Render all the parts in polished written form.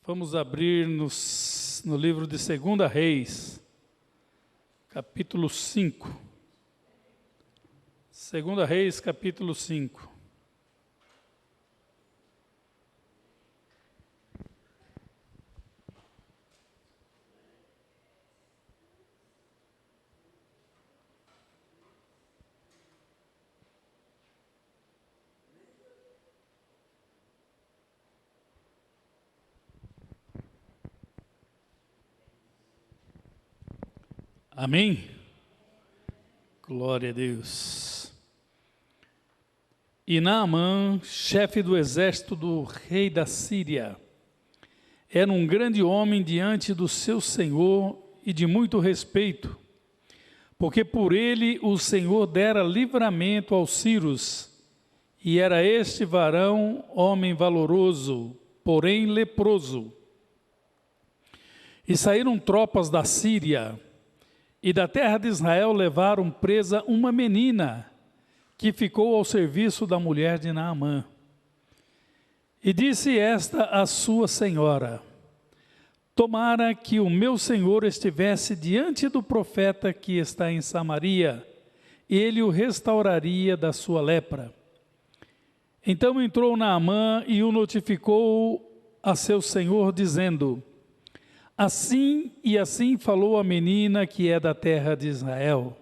Vamos abrir no livro de 2 Reis, capítulo 5. 2 Reis, capítulo 5. Amém? Glória a Deus. E Naamã, chefe do exército do rei da Síria, era um grande homem diante do seu senhor e de muito respeito, porque por ele o Senhor dera livramento aos sírios, e era este varão homem valoroso, porém leproso. E saíram tropas da Síria, e da terra de Israel levaram presa uma menina, que ficou ao serviço da mulher de Naamã. E disse esta à sua senhora: tomara que o meu senhor estivesse diante do profeta que está em Samaria, ele o restauraria da sua lepra. Então entrou Naamã e o notificou a seu senhor, dizendo: assim e assim falou a menina que é da terra de Israel.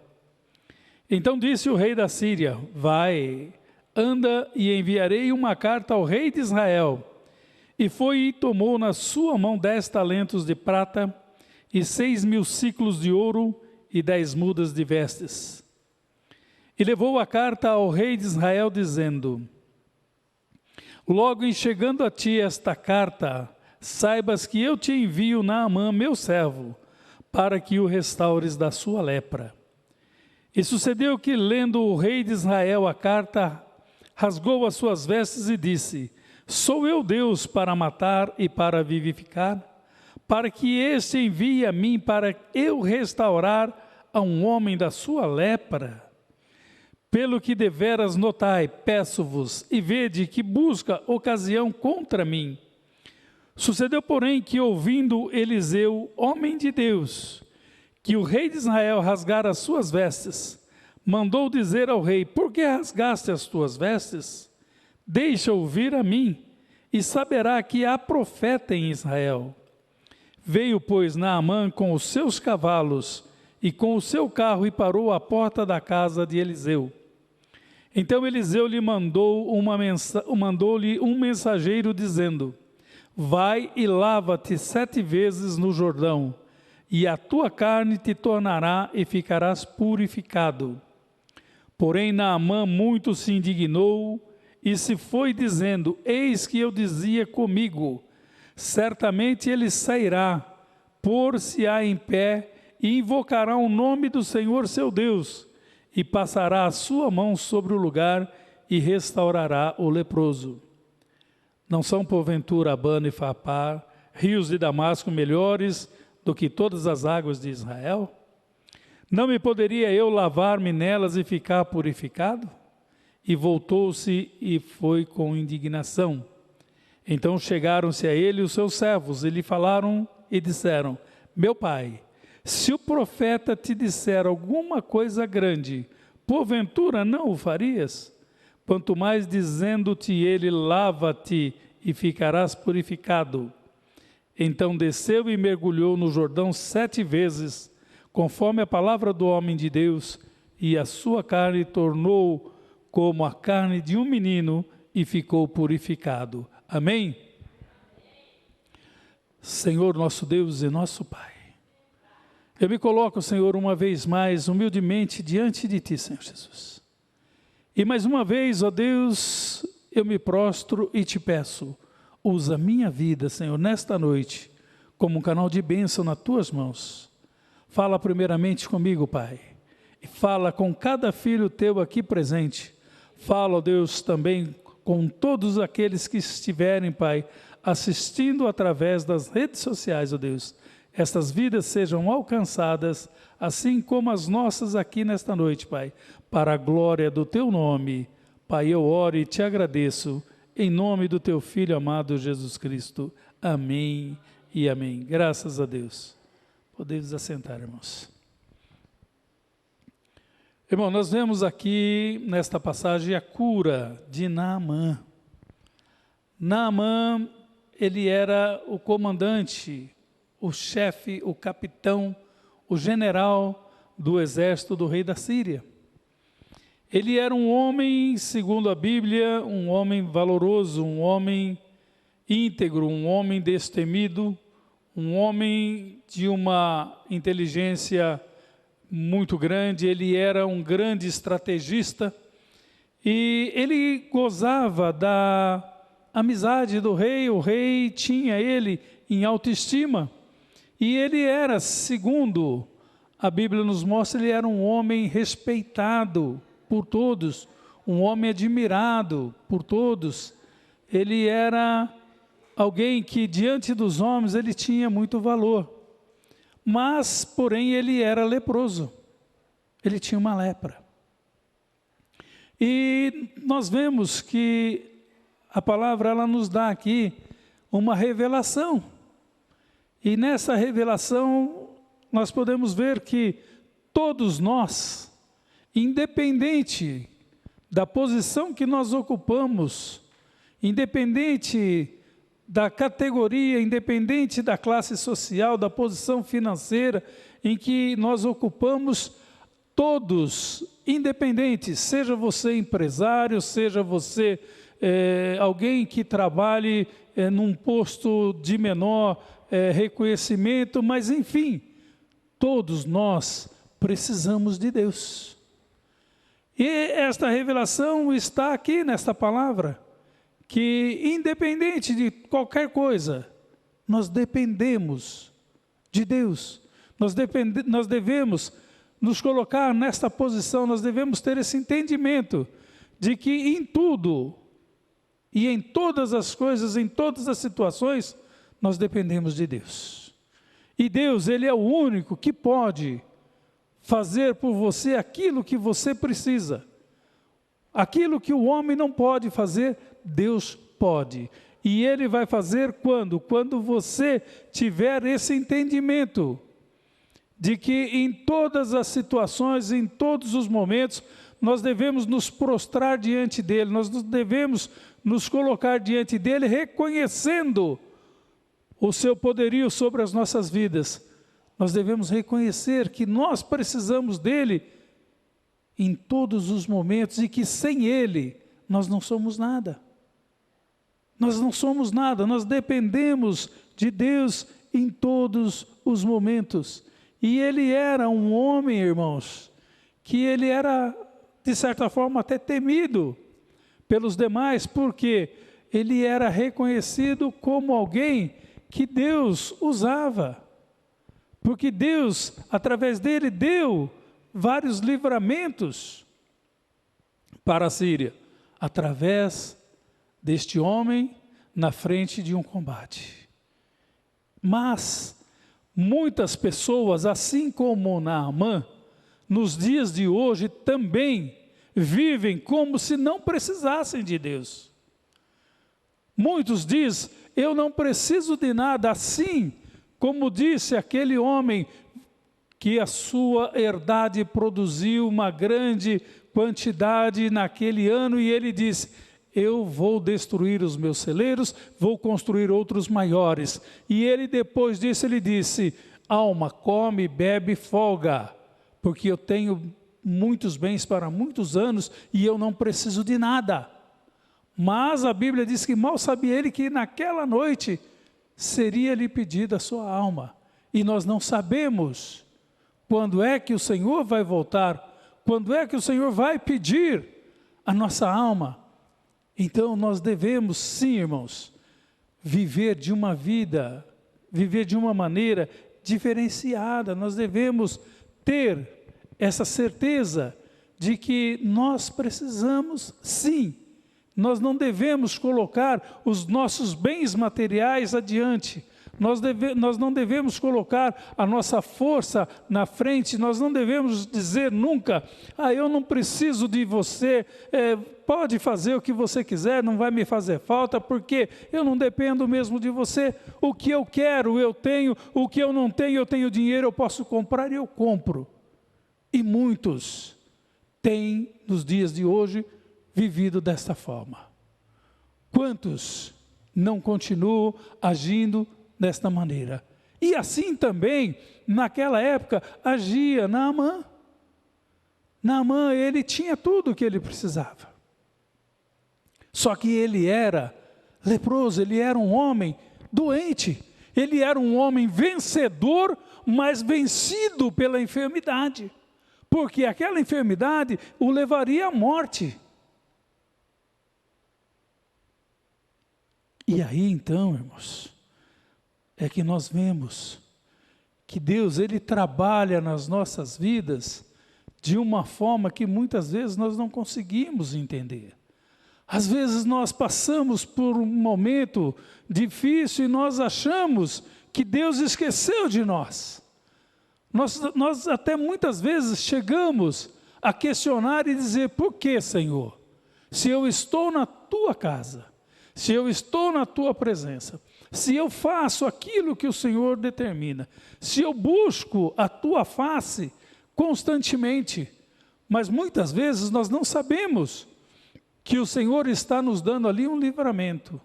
Então disse o rei da Síria: vai, anda e enviarei uma carta ao rei de Israel. E foi e tomou na sua mão 10 talentos de prata e 6.000 siclos de ouro e 10 mudas de vestes. E levou a carta ao rei de Israel, dizendo: logo em chegando a ti esta carta, saibas que eu te envio Naamã, meu servo, para que o restaures da sua lepra. E sucedeu que, lendo o rei de Israel a carta, rasgou as suas vestes e disse: sou eu Deus para matar e para vivificar? Para que este envie a mim para eu restaurar a um homem da sua lepra? Pelo que deveras notai, peço-vos, e vede que busca ocasião contra mim. Sucedeu, porém, que ouvindo Eliseu, homem de Deus, que o rei de Israel rasgara as suas vestes, mandou dizer ao rei: por que rasgaste as tuas vestes? Deixa ouvir a mim, e saberá que há profeta em Israel. Veio, pois, Naamã com os seus cavalos e com o seu carro e parou à porta da casa de Eliseu. Então Eliseu lhe mandou-lhe um mensageiro dizendo: vai e lava-te 7 vezes no Jordão, e a tua carne te tornará e ficarás purificado. Porém Naamã muito se indignou e se foi dizendo: eis que eu dizia comigo, certamente ele sairá, pôr-se-á em pé e invocará o nome do Senhor seu Deus, e passará a sua mão sobre o lugar e restaurará o leproso. Não são porventura Abana e Farpar, rios de Damasco, melhores do que todas as águas de Israel? Não me poderia eu lavar-me nelas e ficar purificado? E voltou-se e foi com indignação. Então chegaram-se a ele os seus servos e lhe falaram e disseram: meu pai, se o profeta te disser alguma coisa grande, porventura não o farias? Quanto mais dizendo-te ele: lava-te e ficarás purificado. Então desceu e mergulhou no Jordão 7 vezes, conforme a palavra do homem de Deus, e a sua carne tornou como a carne de um menino, e ficou purificado. Amém? Senhor nosso Deus e nosso Pai, eu me coloco, Senhor, uma vez mais, humildemente diante de Ti, Senhor Jesus. E mais uma vez, ó Deus, eu me prostro e Te peço, usa a minha vida, Senhor, nesta noite, como um canal de bênção nas Tuas mãos. Fala primeiramente comigo, Pai, e fala com cada filho Teu aqui presente. Fala, ó Deus, também com todos aqueles que estiverem, Pai, assistindo através das redes sociais, ó Deus. Estas vidas sejam alcançadas, assim como as nossas aqui nesta noite, Pai, para a glória do Teu nome. Pai, eu oro e Te agradeço, em nome do Teu Filho amado Jesus Cristo. Amém e amém. Graças a Deus. Podemos assentar, irmãos. Irmão, nós vemos aqui nesta passagem a cura de Naamã. Naamã, ele era o comandante, o chefe, o capitão, o general do exército do rei da Síria. Ele era um homem, segundo a Bíblia, um homem valoroso, um homem íntegro, um homem destemido, um homem de uma inteligência muito grande. Ele era um grande estrategista e ele gozava da amizade do rei. O rei tinha ele em autoestima e ele era, segundo a Bíblia nos mostra, ele era um homem respeitado por todos, um homem admirado por todos. Ele era alguém que diante dos homens ele tinha muito valor, mas porém ele era leproso, ele tinha uma lepra. E nós vemos que a palavra ela nos dá aqui uma revelação, e nessa revelação nós podemos ver que todos nós, independente da posição que nós ocupamos, independente da categoria, independente da classe social, da posição financeira em que nós ocupamos, todos, independentes, seja você empresário, seja você alguém que trabalhe num posto de menor reconhecimento, mas enfim, todos nós precisamos de Deus. E esta revelação está aqui nesta palavra, que independente de qualquer coisa, nós dependemos de Deus. Nós devemos nos colocar nesta posição, nós devemos ter esse entendimento de que em tudo e em todas as coisas, em todas as situações, nós dependemos de Deus. E Deus, Ele é o único que pode fazer por você aquilo que você precisa. Aquilo que o homem não pode fazer, Deus pode. E Ele vai fazer quando? Quando você tiver esse entendimento de que em todas as situações, em todos os momentos, nós devemos nos prostrar diante dEle, nós devemos nos colocar diante dEle, reconhecendo o seu poderio sobre as nossas vidas. Nós devemos reconhecer que nós precisamos dEle em todos os momentos e que sem Ele nós não somos nada. Nós não somos nada, nós dependemos de Deus em todos os momentos. E ele era um homem, irmãos, que ele era, de certa forma, até temido pelos demais, porque ele era reconhecido como alguém que Deus usava. Porque Deus, através dele, deu vários livramentos para a Síria, através deste homem na frente de um combate. Mas muitas pessoas, assim como Naamã, nos dias de hoje também vivem como se não precisassem de Deus. Muitos dizem, eu não preciso de nada, assim como disse aquele homem que a sua herdade produziu uma grande quantidade naquele ano, e ele disse, eu vou destruir os meus celeiros, vou construir outros maiores. E ele depois disso, ele disse, alma, come, bebe, folga, porque eu tenho muitos bens para muitos anos e eu não preciso de nada. Mas a Bíblia diz que mal sabia ele que naquela noite seria-lhe pedida a sua alma. E nós não sabemos quando é que o Senhor vai voltar, quando é que o Senhor vai pedir a nossa alma. Então nós devemos, sim, irmãos, viver de uma vida, viver de uma maneira diferenciada. Nós devemos ter essa certeza de que nós precisamos, sim. Nós não devemos colocar os nossos bens materiais adiante. Nós não devemos colocar a nossa força na frente, nós não devemos dizer nunca, eu não preciso de você, pode fazer o que você quiser, não vai me fazer falta, porque eu não dependo mesmo de você. O que eu quero, eu tenho, o que eu não tenho, eu tenho dinheiro, eu posso comprar e eu compro. E muitos têm, nos dias de hoje, vivido desta forma. Quantos não continuam agindo desta maneira? E assim também, naquela época, agia Naamã. Naamã, ele tinha tudo o que ele precisava. Só que ele era leproso, ele era um homem doente. Ele era um homem vencedor, mas vencido pela enfermidade. Porque aquela enfermidade o levaria à morte. E aí então, irmãos, é que nós vemos que Deus, Ele trabalha nas nossas vidas de uma forma que muitas vezes nós não conseguimos entender. Às vezes nós passamos por um momento difícil e nós achamos que Deus esqueceu de nós. Nós até muitas vezes chegamos a questionar e dizer: por que, Senhor? Se eu estou na tua casa, se eu estou na tua presença, se eu faço aquilo que o Senhor determina, se eu busco a tua face constantemente, mas muitas vezes nós não sabemos que o Senhor está nos dando ali um livramento.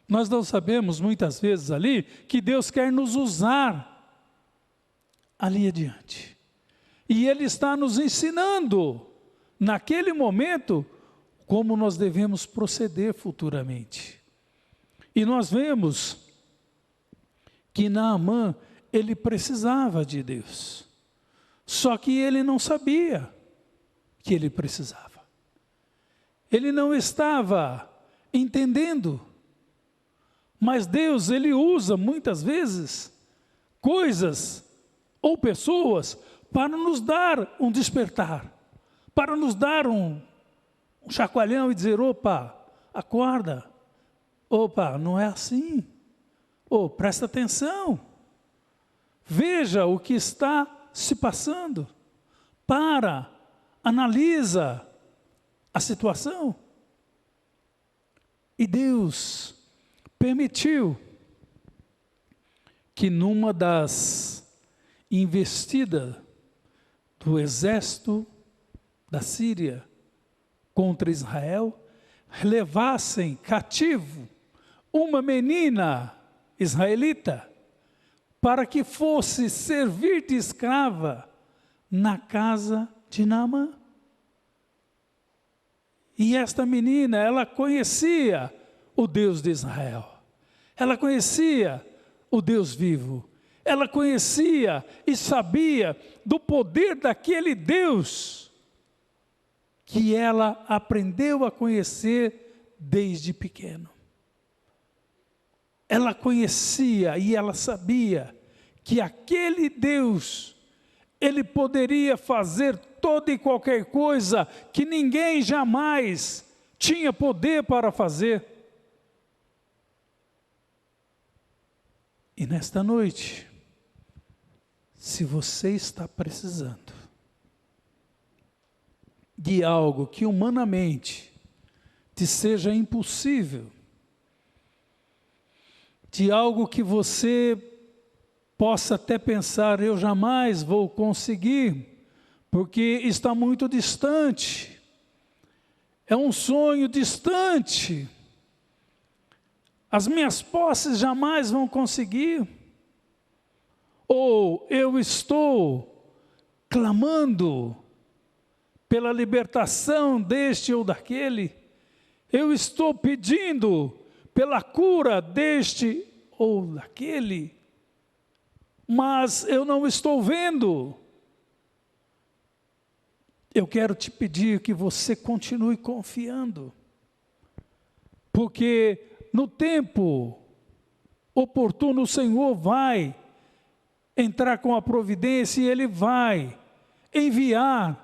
Nós não sabemos muitas vezes ali que Deus quer nos usar ali adiante. E Ele está nos ensinando, naquele momento, como nós devemos proceder futuramente. E nós vemos que Naamã, ele precisava de Deus. Só que ele não sabia que ele precisava. Ele não estava entendendo. Mas Deus, Ele usa muitas vezes coisas ou pessoas para nos dar um despertar, para nos dar um chacoalhão e dizer: opa, acorda, opa, não é assim, presta atenção, veja o que está se passando, analisa a situação. E Deus permitiu que numa das investidas do exército da Síria contra Israel, levassem cativo uma menina israelita para que fosse servir de escrava na casa de Naamã. E esta menina, ela conhecia o Deus de Israel. Ela conhecia o Deus vivo. Ela conhecia e sabia do poder daquele Deus que ela aprendeu a conhecer desde pequeno. Ela conhecia e ela sabia que aquele Deus, Ele poderia fazer toda e qualquer coisa que ninguém jamais tinha poder para fazer. E nesta noite, se você está precisando de algo que humanamente te seja impossível, de algo que você possa até pensar: eu jamais vou conseguir, porque está muito distante, é um sonho distante, as minhas posses jamais vão conseguir, ou eu estou clamando pela libertação deste ou daquele, eu estou pedindo pela cura deste ou daquele, mas eu não estou vendo. Eu quero te pedir que você continue confiando, porque no tempo oportuno o Senhor vai entrar com a providência e Ele vai enviar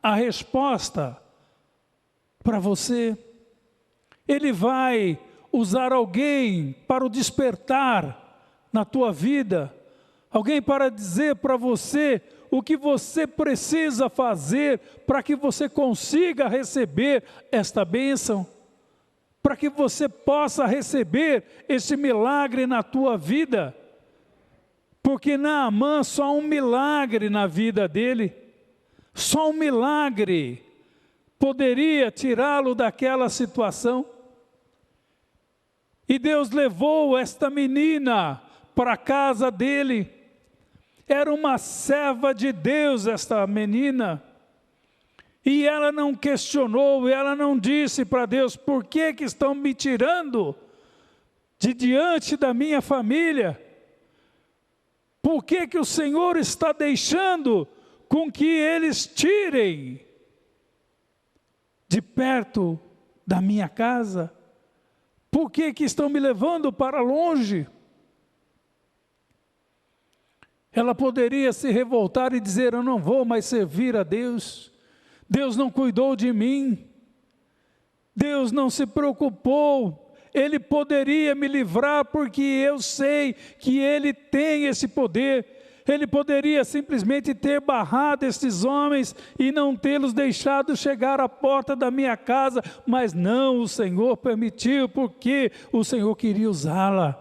a resposta para você. Ele vai usar alguém para o despertar na tua vida, alguém para dizer para você o que você precisa fazer para que você consiga receber esta bênção, para que você possa receber esse milagre na tua vida. Porque Naamã, só um milagre na vida dele, só um milagre poderia tirá-lo daquela situação. E Deus levou esta menina para a casa dele. Era uma serva de Deus esta menina. E ela não questionou, ela não disse para Deus: por que estão me tirando de diante da minha família? Por que o Senhor está deixando com que eles tirem de perto da minha casa? Por que estão me levando para longe? Ela poderia se revoltar e dizer: eu não vou mais servir a Deus. Deus não cuidou de mim. Deus não se preocupou. Ele poderia me livrar porque eu sei que Ele tem esse poder. Ele poderia simplesmente ter barrado esses homens e não tê-los deixado chegar à porta da minha casa, mas não, o Senhor permitiu, porque o Senhor queria usá-la.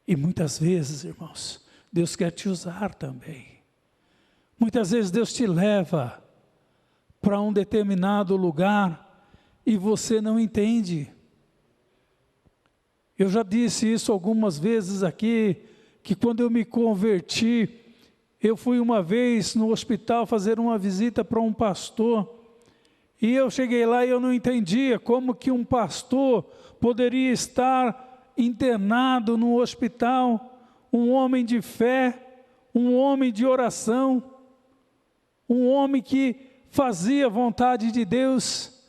E muitas vezes, irmãos, Deus quer te usar também. Muitas vezes Deus te leva para um determinado lugar e você não entende. Eu já disse isso algumas vezes aqui, que quando eu me converti, eu fui uma vez no hospital fazer uma visita para um pastor, e eu cheguei lá e eu não entendia como que um pastor poderia estar internado no hospital, um homem de fé, um homem de oração, um homem que fazia vontade de Deus.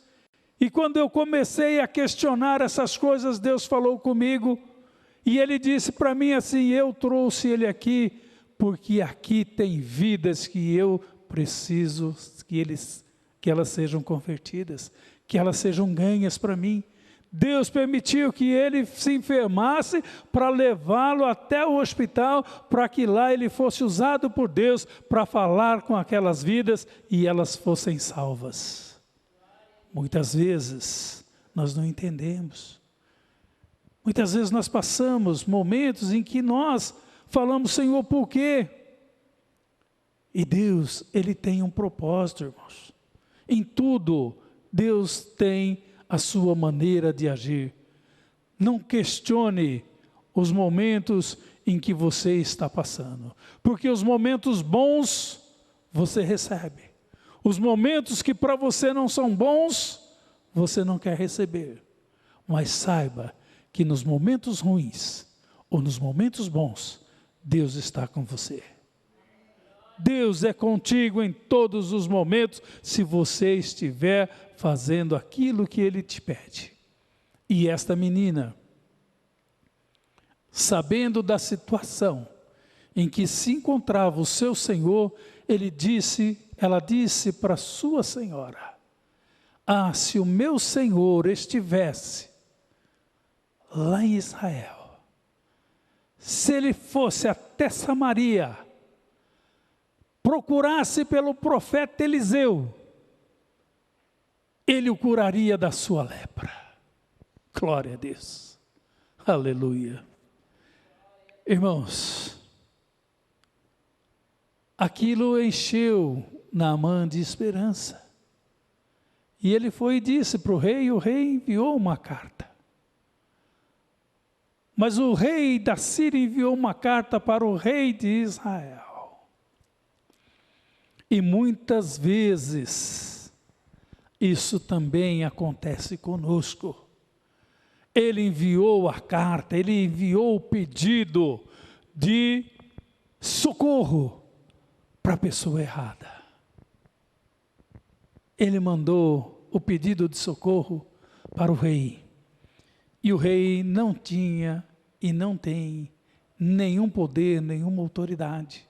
E quando eu comecei a questionar essas coisas, Deus falou comigo, e Ele disse para mim assim: eu trouxe ele aqui, porque aqui tem vidas que eu preciso que elas sejam convertidas, que elas sejam ganhas para mim. Deus permitiu que ele se enfermasse para levá-lo até o hospital, para que lá ele fosse usado por Deus para falar com aquelas vidas e elas fossem salvas. Muitas vezes nós não entendemos. Muitas vezes nós passamos momentos em que nós falamos: Senhor, por quê? E Deus, Ele tem um propósito, irmãos. Em tudo, Deus tem a sua maneira de agir. Não questione os momentos em que você está passando, porque os momentos bons você recebe. Os momentos que para você não são bons, você não quer receber. Mas saiba que nos momentos ruins ou nos momentos bons, Deus está com você. Deus é contigo em todos os momentos, se você estiver fazendo aquilo que Ele te pede. E esta menina, sabendo da situação em que se encontrava o seu Senhor, ela disse para sua senhora: ah, se o meu Senhor estivesse lá em Israel, se ele fosse até Samaria, procurasse pelo profeta Eliseu, ele o curaria da sua lepra. Glória a Deus, aleluia. Irmãos, aquilo encheu Naamã de esperança, e ele foi e disse para o rei, e o rei enviou uma carta. Mas o rei da Síria enviou uma carta para o rei de Israel. E muitas vezes, isso também acontece conosco. Ele enviou a carta, ele enviou o pedido de socorro para a pessoa errada. Ele mandou o pedido de socorro para o rei. E o rei não tinha e não tem nenhum poder, nenhuma autoridade.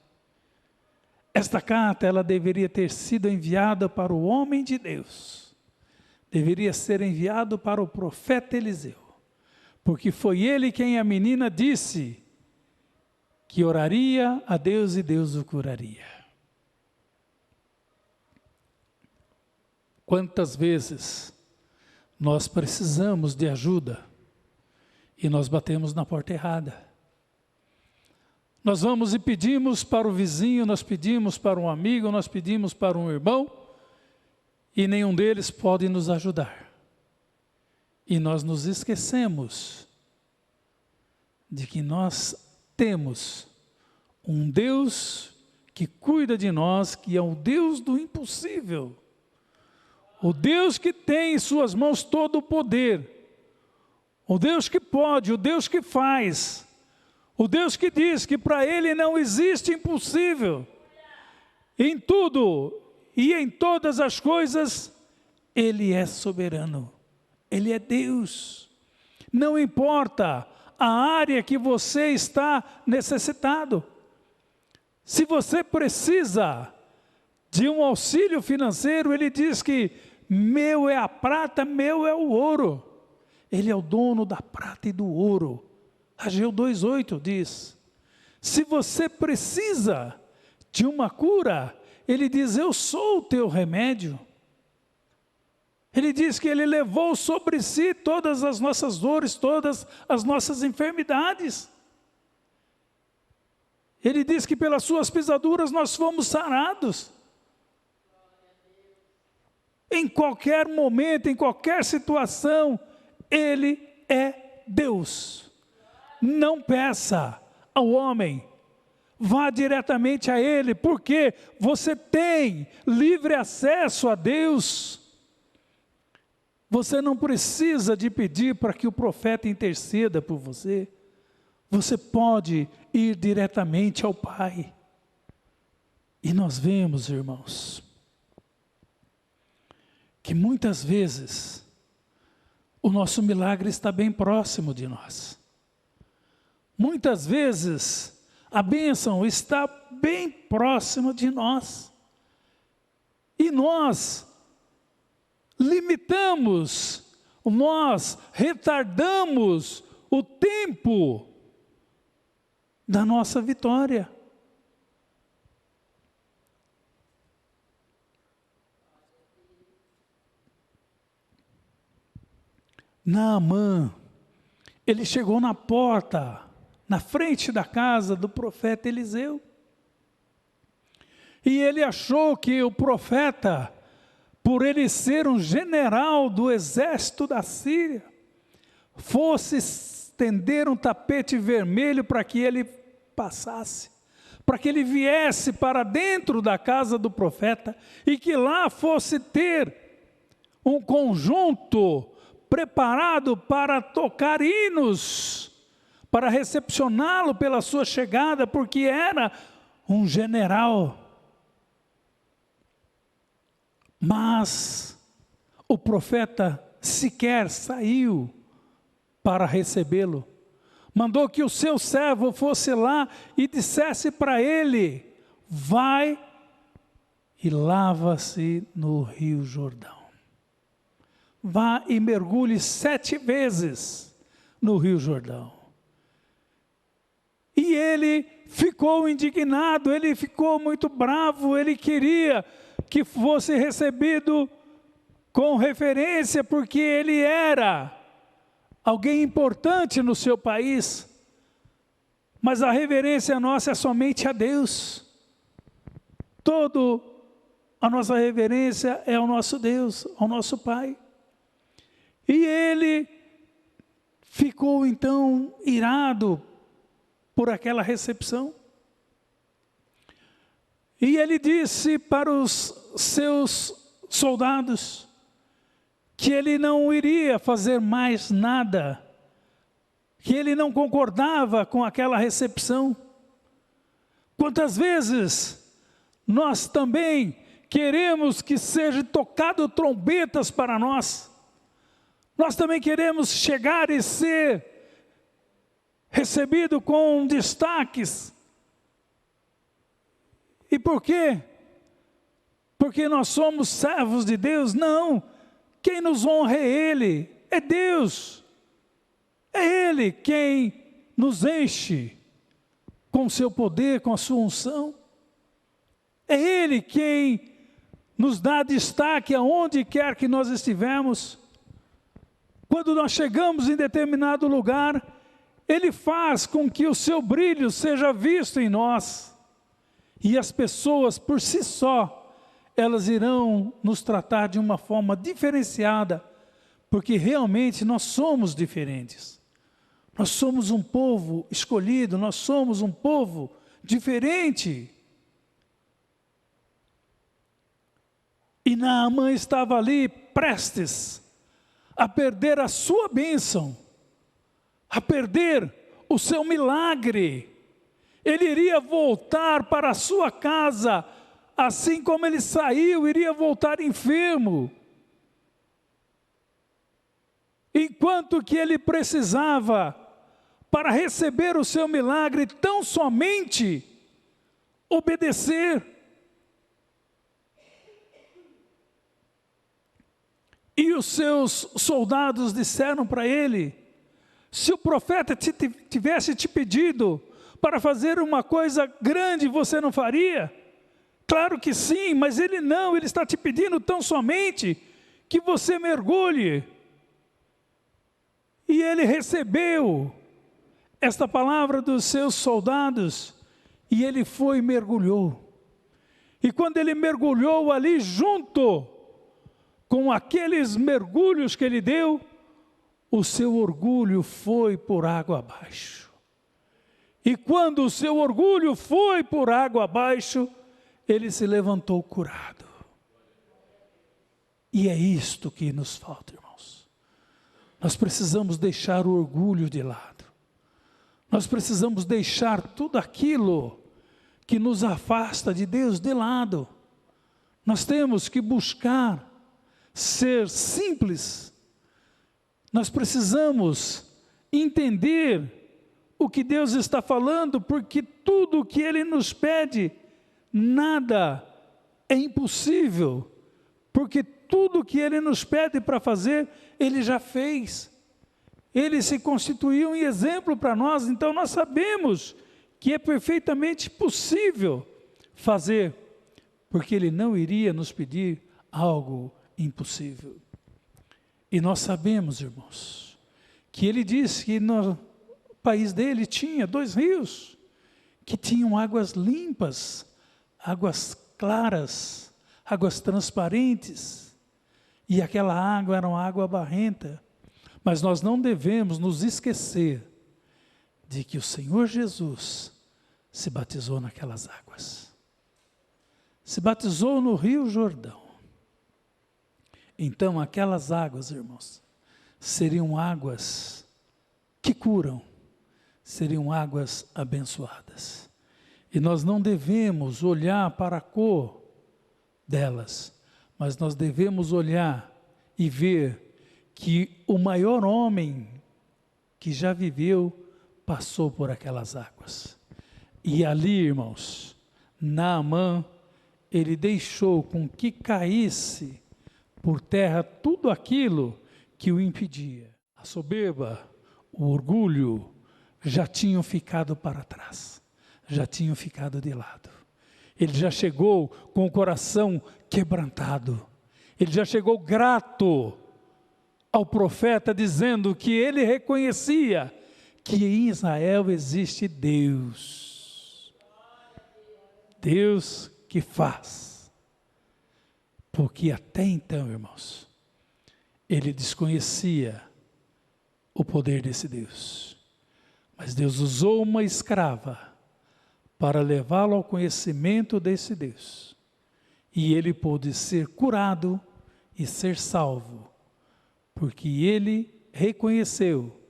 Esta carta, ela deveria ter sido enviada para o homem de Deus. Deveria ser enviado para o profeta Eliseu. Porque foi ele quem a menina disse que oraria a Deus e Deus o curaria. Quantas vezes nós precisamos de ajuda e nós batemos na porta errada? Nós vamos e pedimos para o vizinho, nós pedimos para um amigo, nós pedimos para um irmão e nenhum deles pode nos ajudar. E nós nos esquecemos de que nós temos um Deus que cuida de nós, que é o Deus do impossível. O Deus que tem em suas mãos todo o poder. O Deus que pode, o Deus que faz. O Deus que diz que para Ele não existe impossível. Em tudo e em todas as coisas, Ele é soberano. Ele é Deus. Não importa a área que você está necessitado. Se você precisa de um auxílio financeiro, Ele diz que meu é a prata, meu é o ouro. Ele é o dono da prata e do ouro. Ageu 2:8 diz, se você precisa de uma cura, Ele diz, eu sou o teu remédio. Ele diz que Ele levou sobre si todas as nossas dores, todas as nossas enfermidades. Ele diz que pelas suas pisaduras nós fomos sarados. Em qualquer momento, em qualquer situação, Ele é Deus. Não peça ao homem, vá diretamente a Ele, porque você tem livre acesso a Deus. Você não precisa de pedir para que o profeta interceda por você. Você pode ir diretamente ao Pai. E nós vemos, irmãos, que muitas vezes o nosso milagre está bem próximo de nós. Muitas vezes a bênção está bem próxima de nós. E nós limitamos, nós retardamos o tempo da nossa vitória. Naamã, ele chegou na porta, na frente da casa do profeta Eliseu. E ele achou que o profeta, por ele ser um general do exército da Síria, fosse estender um tapete vermelho para que ele passasse, para que ele viesse para dentro da casa do profeta e que lá fosse ter um conjunto preparado para tocar hinos, para recepcioná-lo pela sua chegada, porque era um general. Mas o profeta sequer saiu para recebê-lo. Mandou que o seu servo fosse lá e dissesse para ele, vai e lava-se no Rio Jordão. Vá e mergulhe 7 vezes no Rio Jordão. E ele ficou indignado, ele ficou muito bravo, ele queria que fosse recebido com referência, porque ele era alguém importante no seu país. Mas a reverência nossa é somente a Deus. Toda a nossa reverência é ao nosso Deus, ao nosso Pai. E ele ficou então irado por aquela recepção. E ele disse para os seus soldados que ele não iria fazer mais nada, que ele não concordava com aquela recepção. Quantas vezes nós também queremos que seja tocado trombetas para nós? Nós também queremos chegar e ser recebido com destaques. E por quê? Porque nós somos servos de Deus? Não. Quem nos honra é Ele, é Deus. É Ele quem nos enche com o seu poder, com a sua unção. É Ele quem nos dá destaque aonde quer que nós estivermos. Quando nós chegamos em determinado lugar, Ele faz com que o seu brilho seja visto em nós. E as pessoas, por si só, elas irão nos tratar de uma forma diferenciada, porque realmente nós somos diferentes. Nós somos um povo escolhido, nós somos um povo diferente. E Naamã estava ali prestes a perder a sua bênção, a perder o seu milagre. Ele iria voltar para a sua casa, assim como ele saiu, iria voltar enfermo. Enquanto que ele precisava, para receber o seu milagre, tão somente obedecer. E os seus soldados disseram para ele: se o profeta tivesse te pedido para fazer uma coisa grande, você não faria? Claro que sim, mas ele não, ele está te pedindo tão somente que você mergulhe. E ele recebeu esta palavra dos seus soldados, e ele foi e mergulhou. E quando ele mergulhou ali junto com aqueles mergulhos que ele deu, o seu orgulho foi por água abaixo. E quando o seu orgulho foi por água abaixo, ele se levantou curado. E é isto que nos falta, irmãos. Nós precisamos deixar o orgulho de lado. Nós precisamos deixar tudo aquilo que nos afasta de Deus de lado. Nós temos que buscar ser simples. Nós precisamos entender o que Deus está falando, porque tudo o que Ele nos pede, nada é impossível, porque tudo o que Ele nos pede para fazer, Ele já fez. Ele se constituiu em exemplo para nós, então nós sabemos que é perfeitamente possível fazer, porque Ele não iria nos pedir algo impossível. E nós sabemos, irmãos, que Ele disse que no país dele tinha 2 rios, que tinham águas limpas, águas claras, águas transparentes, e aquela água era uma água barrenta. Mas nós não devemos nos esquecer de que o Senhor Jesus se batizou naquelas águas. Se batizou no Rio Jordão. Então aquelas águas, irmãos, seriam águas que curam, seriam águas abençoadas. E nós não devemos olhar para a cor delas, mas nós devemos olhar e ver que o maior homem que já viveu passou por aquelas águas. E ali, irmãos, Naamã, ele deixou com que caísse por terra tudo aquilo que o impedia. A soberba, o orgulho, já tinham ficado para trás, já tinham ficado de lado. Ele já chegou com o coração quebrantado, ele já chegou grato ao profeta, dizendo que ele reconhecia que em Israel existe Deus. Deus que faz. Porque até então, irmãos, ele desconhecia o poder desse Deus. Mas Deus usou uma escrava para levá-lo ao conhecimento desse Deus. E ele pôde ser curado e ser salvo, porque ele reconheceu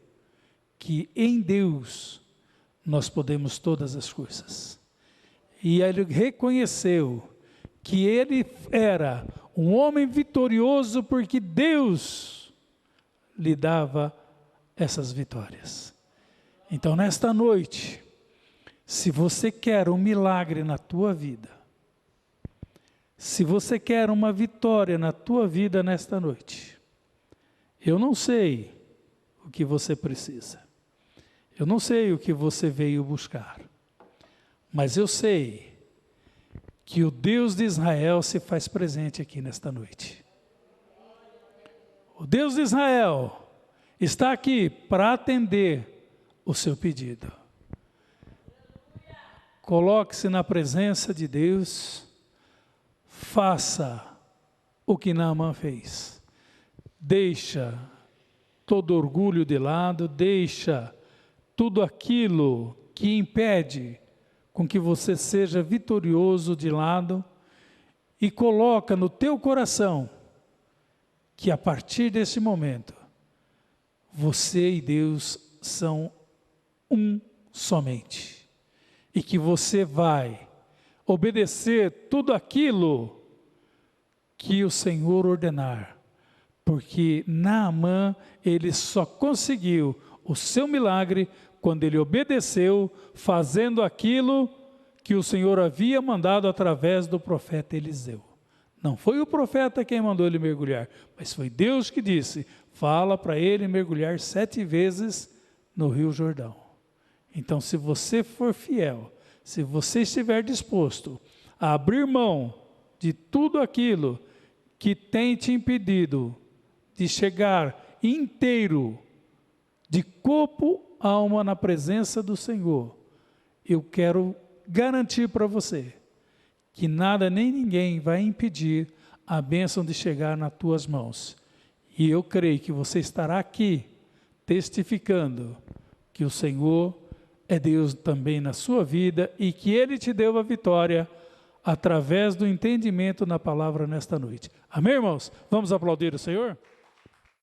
que em Deus nós podemos todas as coisas. E ele reconheceu que ele era um homem vitorioso, porque Deus lhe dava essas vitórias. Então, nesta noite, se você quer um milagre na tua vida, se você quer uma vitória na tua vida nesta noite, eu não sei o que você precisa. Eu não sei o que você veio buscar. Mas eu sei que o Deus de Israel se faz presente aqui nesta noite. O Deus de Israel está aqui para atender o seu pedido. Coloque-se na presença de Deus, faça o que Naamã fez. Deixa todo orgulho de lado, deixa tudo aquilo que impede com que você seja vitorioso de lado e coloca no teu coração que a partir desse momento, você e Deus são um somente. E que você vai obedecer tudo aquilo que o Senhor ordenar. Porque Naamã, ele só conseguiu o seu milagre quando ele obedeceu, fazendo aquilo que o Senhor havia mandado através do profeta Eliseu. Não foi o profeta quem mandou ele mergulhar, mas foi Deus que disse, fala para ele mergulhar 7 vezes no Rio Jordão. Então, se você for fiel, se você estiver disposto a abrir mão de tudo aquilo que tem te impedido de chegar inteiro, de corpo, alma na presença do Senhor, eu quero garantir para você que nada nem ninguém vai impedir a bênção de chegar nas tuas mãos. E eu creio que você estará aqui testificando que o Senhor é Deus também na sua vida e que Ele te deu a vitória através do entendimento na palavra nesta noite. Amém, irmãos? Vamos aplaudir o Senhor?